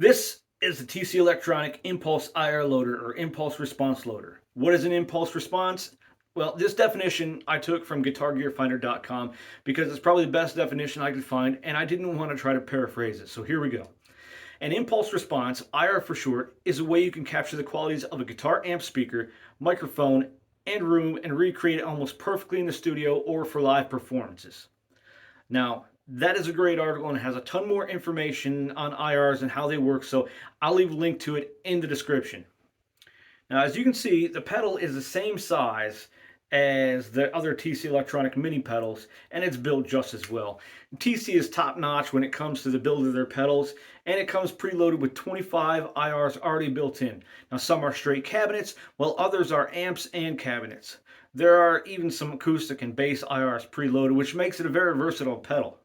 This is the TC Electronic Impulse IR Loader or Impulse Response Loader. What is an impulse response? Well, this definition I took from GuitarGearFinder.com because it's probably the best definition I could find, and I didn't want to try to paraphrase it, so here we go. An impulse response, IR for short, is a way you can capture the qualities of a guitar amp speaker, microphone, and room and recreate it almost perfectly in the studio or for live performances. Now, that is a great article and has a ton more information on IRs and how they work, so I'll leave a link to it in the description. Now, as you can see, the pedal is the same size as the other TC Electronic mini pedals, and it's built just as well. TC is top notch when it comes to the build of their pedals, and it comes preloaded with 25 IRs already built in. Now, some are straight cabinets, while others are amps and cabinets. There are even some acoustic and bass IRs preloaded, which makes it a very versatile pedal.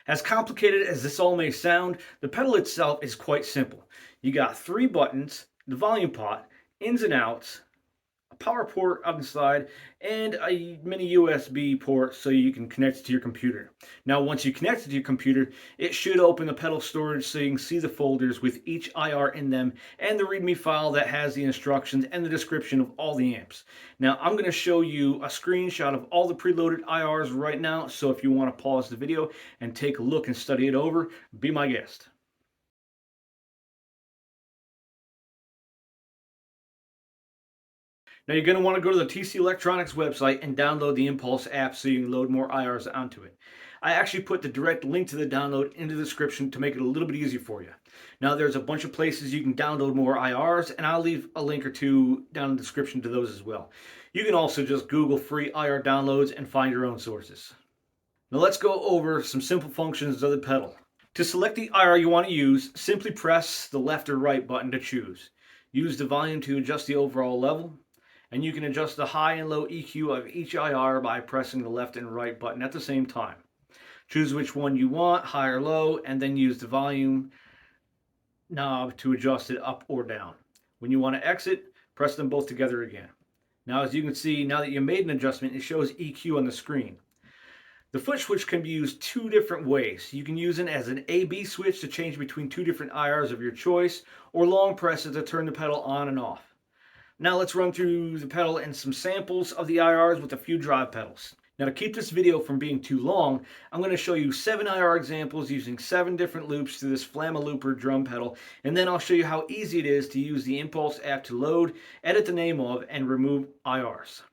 As complicated as this all may sound, the pedal itself is quite simple. You got 3 buttons, the volume pot, ins and outs, a power port on the side, and a mini USB port so you can connect it to your computer. Now, once you connect it to your computer, it should open the pedal storage so you can see the folders with each IR in them and the README file that has the instructions and the description of all the amps. Now, I'm going to show you a screenshot of all the preloaded IRs right now, so if you want to pause the video and take a look and study it over, be my guest. Now you're going to want to go to the TC Electronics website and download the Impulse app so you can load more IRs onto it. I actually put the direct link to the download in the description to make it a little bit easier for you. Now there's a bunch of places you can download more IRs, and I'll leave a link or two down in the description to those as well. You can also just Google free IR downloads and find your own sources. Now let's go over some simple functions of the pedal. To select the IR you want to use, simply press the left or right button to choose. Use the volume to adjust the overall level, and you can adjust the high and low EQ of each IR by pressing the left and right button at the same time. Choose which one you want, high or low, and then use the volume knob to adjust it up or down. When you want to exit, press them both together again. Now, as you can see, now that you made an adjustment, it shows EQ on the screen. The foot switch can be used 2 different ways. You can use it as an A-B switch to change between 2 different IRs of your choice, or long presses to turn the pedal on and off. Now let's run through the pedal and some samples of the IRs with a few drive pedals. Now, to keep this video from being too long, I'm going to show you 7 IR examples using 7 different loops to this Flamma Looper Drum pedal, and then I'll show you how easy it is to use the Impulse app to load, edit the name of, and remove IRs.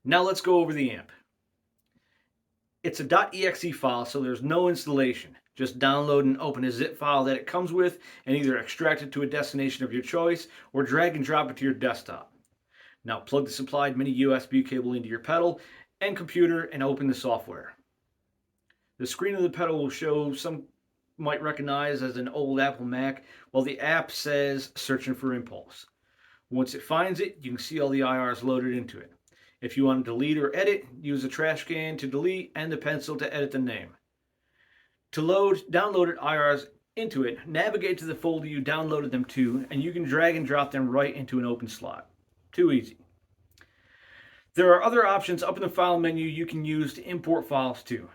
Now let's go over the amp. It's a .exe file, so there's no installation. Just download and open a zip file that it comes with and either extract it to a destination of your choice or drag and drop it to your desktop. Now plug the supplied mini USB cable into your pedal and computer and open the software. The screen of the pedal will show some might recognize as an old Apple Mac, while the app says searching for impulse. Once it finds it, you can see all the IRs loaded into it. If you want to delete or edit, use the trash can to delete and the pencil to edit the name. To load downloaded IRs into it, navigate to the folder you downloaded them to, and you can drag and drop them right into an open slot. Too easy. There are other options up in the file menu you can use to import files to.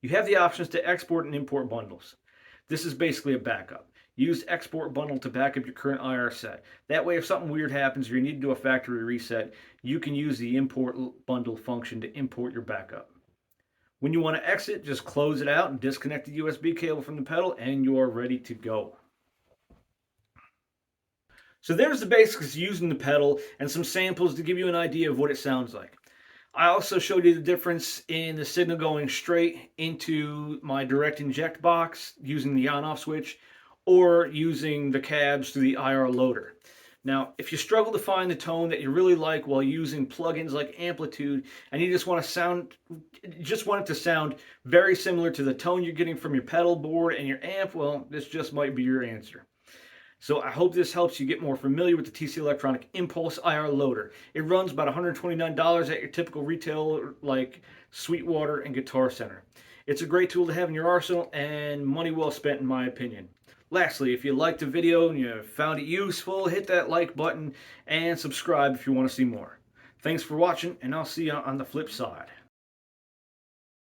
You have the options to export and import bundles. This is basically a backup. Use export bundle to back up your current IR set. That way, if something weird happens or you need to do a factory reset, you can use the import bundle function to import your backup. When you want to exit, just close it out and disconnect the USB cable from the pedal and you are ready to go. So there's the basics of using the pedal and some samples to give you an idea of what it sounds like. I also showed you the difference in the signal going straight into my direct inject box using the on-off switch or using the cabs through the IR loader. Now, if you struggle to find the tone that you really like while using plugins like Amplitude and you just want it to sound very similar to the tone you're getting from your pedal board and your amp, well, this just might be your answer. So I hope this helps you get more familiar with the TC Electronic Impulse IR Loader. It runs about $129 at your typical retailer like Sweetwater and Guitar Center. It's a great tool to have in your arsenal and money well spent in my opinion. Lastly, if you liked the video and you found it useful, hit that like button and subscribe if you want to see more. Thanks for watching and I'll see you on the flip side.